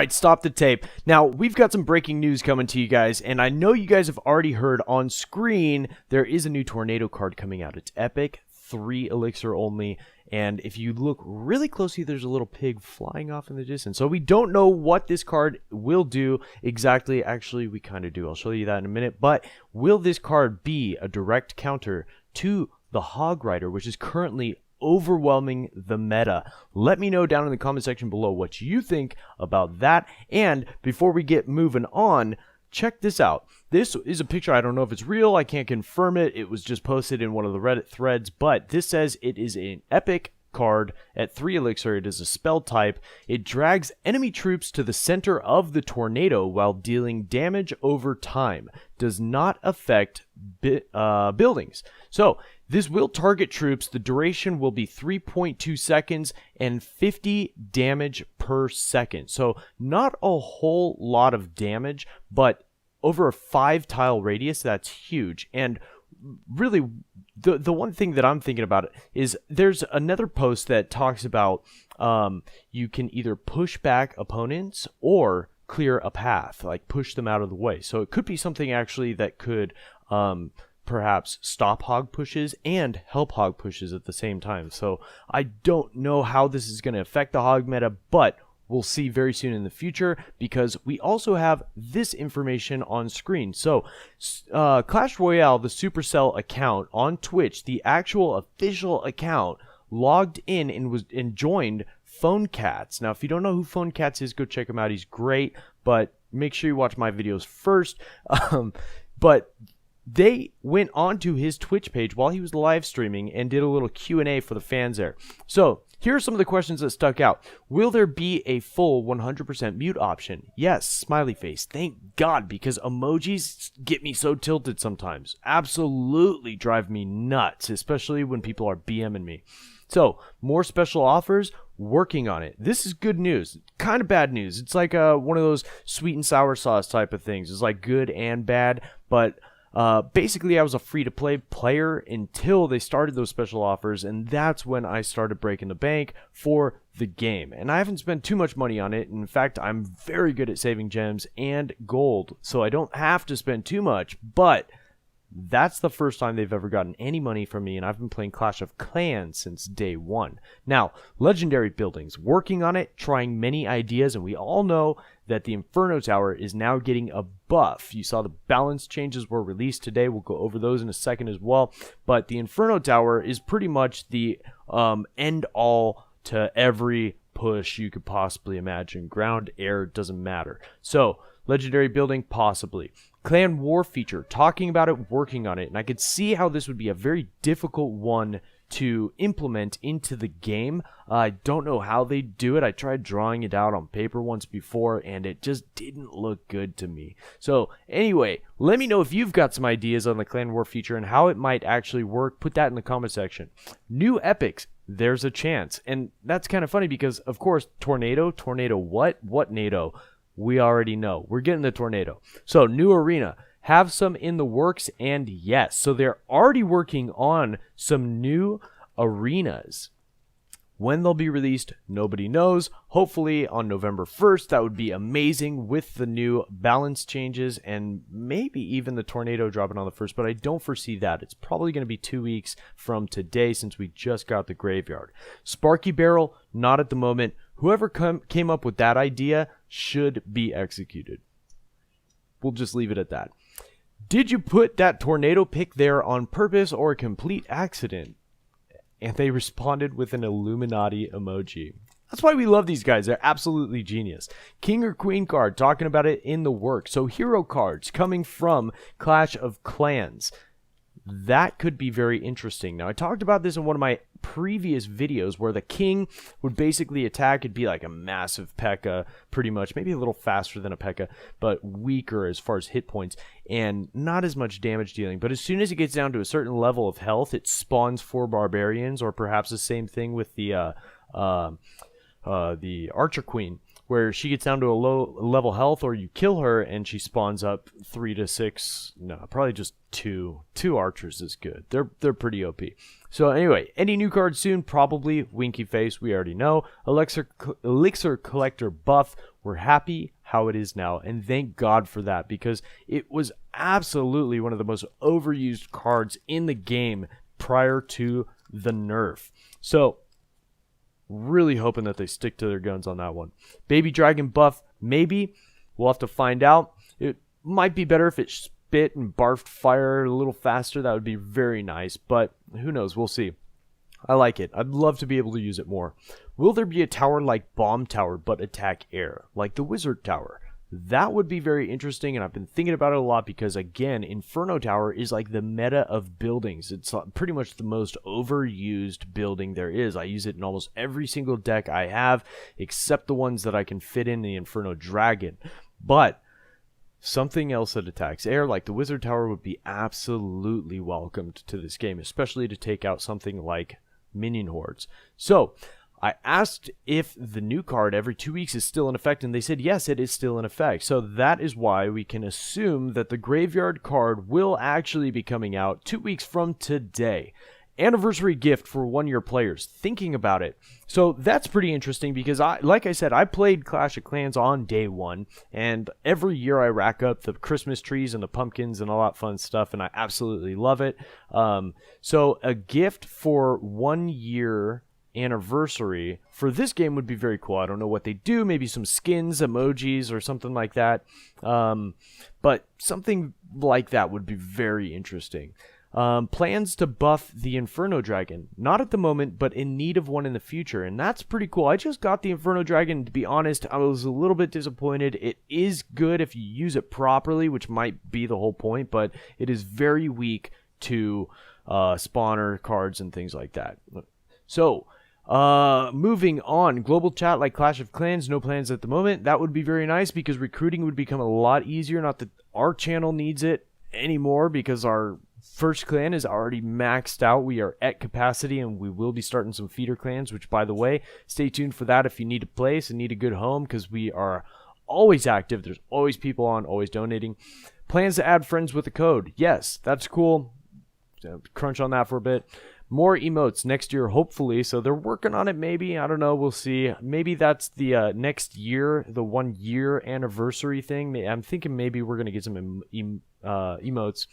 right, stop the tape. Now, we've got some breaking news coming to you guys, and I know you guys have already heard on screen there is a new tornado card coming out. It's epic, 3 elixir only, and if you look really closely, there's a little pig flying off in the distance. So we don't know what this card will do exactly. Actually, we kind of do. I'll show you that in a minute. But will this card be a direct counter to the Hog Rider, which is currently overwhelming the meta? Let me know down in the comment section below what you think about that. And before we get moving on, check this out. This is a picture. I don't know if it's real. I can't confirm it. It was just posted in one of the Reddit threads, but this says it is an epic card at 3 elixir. It is a spell type. It drags enemy troops to the center of the tornado while dealing damage over time. Does not affect buildings. So this will target troops. The duration will be 3.2 seconds and 50 damage per second. So not a whole lot of damage, but over a 5-tile radius, that's huge. And really, the one thing that I'm thinking about is there's another post that talks about you can either push back opponents or clear a path, like push them out of the way. So it could be something actually that could perhaps stop hog pushes and help hog pushes at the same time. So I don't know how this is going to affect the hog meta, but we'll see very soon in the future, because we also have this information on screen. So Clash Royale, the Supercell account on Twitch, the actual official account, logged in and joined Phone Cats. Now, if you don't know who Phone Cats is, go check him out. He's great, but make sure you watch my videos first. But they went onto his Twitch page while he was live streaming and did a little Q&A for the fans there. So here are some of the questions that stuck out. Will there be a full 100% mute option? Yes, smiley face. Thank God, because emojis get me so tilted sometimes. Absolutely drive me nuts, especially when people are BMing me. So, more special offers, working on it. This is good news. Kind of bad news. It's like one of those sweet and sour sauce type of things. It's like good and bad, but basically I was a free-to-play player until they started those special offers, and that's when I started breaking the bank for the game. And I haven't spent too much money on it. In fact, I'm very good at saving gems and gold, so I don't have to spend too much, but that's the first time they've ever gotten any money from me, and I've been playing Clash of Clans since day one. Now, legendary buildings, working on it, trying many ideas, and we all know that the Inferno Tower is now getting a buff. You saw the balance changes were released today. We'll go over those in a second as well. But the Inferno Tower is pretty much the end-all to every push you could possibly imagine. Ground, air, doesn't matter. So, legendary building, possibly. Clan War feature, talking about it, working on it, and I could see how this would be a very difficult one to implement into the game. I don't know how they do it. I tried drawing it out on paper once before, and it just didn't look good to me. So anyway, let me know if you've got some ideas on the Clan War feature and how it might actually work. Put that in the comment section. New epics, there's a chance. And that's kind of funny because, of course, Tornado what? What NATO? We already know. We're getting the Tornado. So, new arena. Have some in the works, and yes. So, they're already working on some new arenas. When they'll be released, nobody knows. Hopefully on November 1st. That would be amazing with the new balance changes and maybe even the Tornado dropping on the 1st, but I don't foresee that. It's probably going to be 2 weeks from today since we just got the Graveyard. Sparky Barrel, not at the moment. Whoever came up with that idea should be executed. We'll just leave it at that. Did you put that tornado pick there on purpose or a complete accident? And they responded with an Illuminati emoji. That's why we love these guys. They're absolutely genius. King or Queen card, talking about it in the work. So hero cards coming from Clash of Clans. That could be very interesting. Now, I talked about this in one of my previous videos where the king would basically attack. It'd be like a massive P.E.K.K.A, pretty much. Maybe a little faster than a P.E.K.K.A, but weaker as far as hit points and not as much damage dealing. But as soon as it gets down to a certain level of health, it spawns 4 barbarians, or perhaps the same thing with the Archer Queen, where she gets down to a low level health, or you kill her and she spawns up 3 to 6. No, probably just 2. 2 archers is good. They're pretty OP. So anyway, any new cards soon? Probably Winky Face. We already know. Elixir Collector buff. We're happy how it is now, and thank God for that, because it was absolutely one of the most overused cards in the game prior to the nerf. So, really hoping that they stick to their guns on that one. Baby Dragon buff, maybe. We'll have to find out. It might be better if it spit and barfed fire a little faster. That would be very nice, but who knows? We'll see. I like it. I'd love to be able to use it more. Will there be a tower like Bomb Tower but attack air, like the Wizard Tower? That would be very interesting, and I've been thinking about it a lot because, again, Inferno Tower is like the meta of buildings. It's pretty much the most overused building there is. I use it in almost every single deck I have, except the ones that I can fit in the Inferno Dragon. But something else that attacks air, like the Wizard Tower, would be absolutely welcomed to this game, especially to take out something like minion hordes. So I asked if the new card every 2 weeks is still in effect, and they said yes, it is still in effect. So that is why we can assume that the graveyard card will actually be coming out 2 weeks from today. Anniversary gift for 1-year players. Thinking about it. So that's pretty interesting because, like I said, I played Clash of Clans on day 1, and every year I rack up the Christmas trees and the pumpkins and all that fun stuff, and I absolutely love it. So a gift for 1 year anniversary for this game would be very cool. I don't know what they do, maybe some skins, emojis, or something like that. But something like that would be very interesting. Plans to buff the Inferno Dragon. Not at the moment, but in need of one in the future. And that's pretty cool. I just got the Inferno Dragon. To be honest, I was a little bit disappointed. It is good if you use it properly, which might be the whole point, but it is very weak to spawner cards and things like that. So, moving on. Global chat like Clash of Clans, no plans at the moment. That would be very nice because recruiting would become a lot easier. Not that our channel needs it anymore because our first clan is already maxed out. We are at capacity, and we will be starting some feeder clans, which, by the way, stay tuned for that if you need a place and need a good home, because we are always active. There's always people on, always donating. Plans to add friends with a code. Yes, that's cool. Crunch on that for a bit. More emotes next year, hopefully. So they're working on it, maybe. I don't know. We'll see. Maybe that's the next year, the 1 year anniversary thing. I'm thinking maybe we're going to get some emotes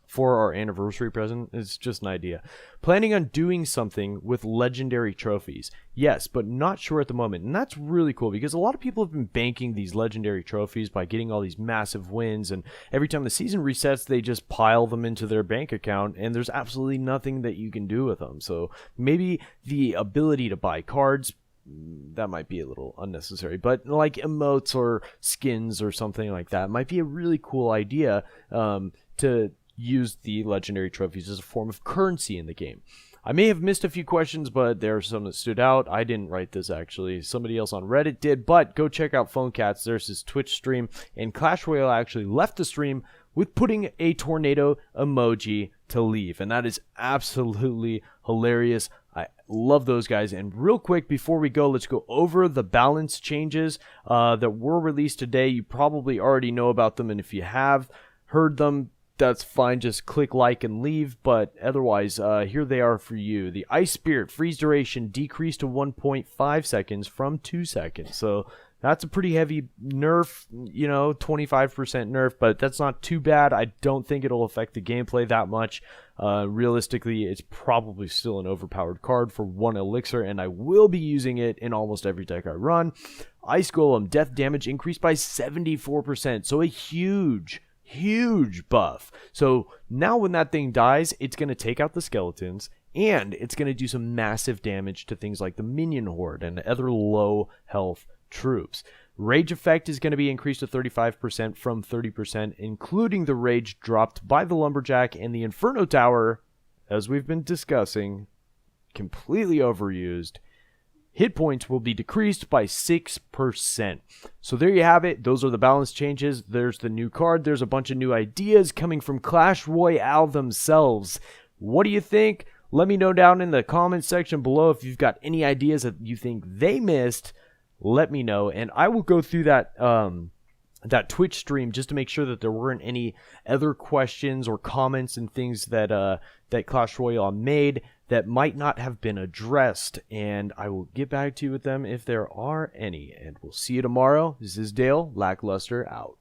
for our anniversary present. It's just an idea. Planning on doing something with legendary trophies. Yes, but not sure at the moment. And that's really cool because a lot of people have been banking these legendary trophies by getting all these massive wins, and every time the season resets, they just pile them into their bank account, and there's absolutely nothing that you can do with them. So maybe the ability to buy cards, that might be a little unnecessary, but like emotes or skins or something like that might be a really cool idea to use the legendary trophies as a form of currency in the game. I may have missed a few questions, but there are some that stood out. I didn't write this, actually. Somebody else on Reddit did, but go check out Phone Cats. There's his Twitch stream, and Clash Royale actually left the stream with putting a tornado emoji to leave, and that is absolutely hilarious. I love those guys. And real quick, before we go, let's go over the balance changes that were released today. You probably already know about them, and if you have heard them, that's fine. Just click like and leave. But otherwise, here they are for you. The Ice Spirit freeze duration decreased to 1.5 seconds from 2 seconds. So that's a pretty heavy nerf, 25% nerf, but that's not too bad. I don't think it'll affect the gameplay that much. Realistically, it's probably still an overpowered card for 1 elixir, and I will be using it in almost every deck I run. Ice Golem death damage increased by 74%, so a huge buff. So now when that thing dies, it's going to take out the skeletons, and it's going to do some massive damage to things like the minion horde and other low health troops. Rage effect is going to be increased to 35% from 30%, including the rage dropped by the lumberjack, and the Inferno Tower, as we've been discussing, completely overused. Hit points will be decreased by 6%. So there you have it. Those are the balance changes. There's the new card. There's a bunch of new ideas coming from Clash Royale themselves. What do you think? Let me know down in the comments section below if you've got any ideas that you think they missed. Let me know, and I will go through that Twitch stream just to make sure that there weren't any other questions or comments and things that Clash Royale made that might not have been addressed, and I will get back to you with them if there are any. And we'll see you tomorrow. This is Dale, Lackluster, out.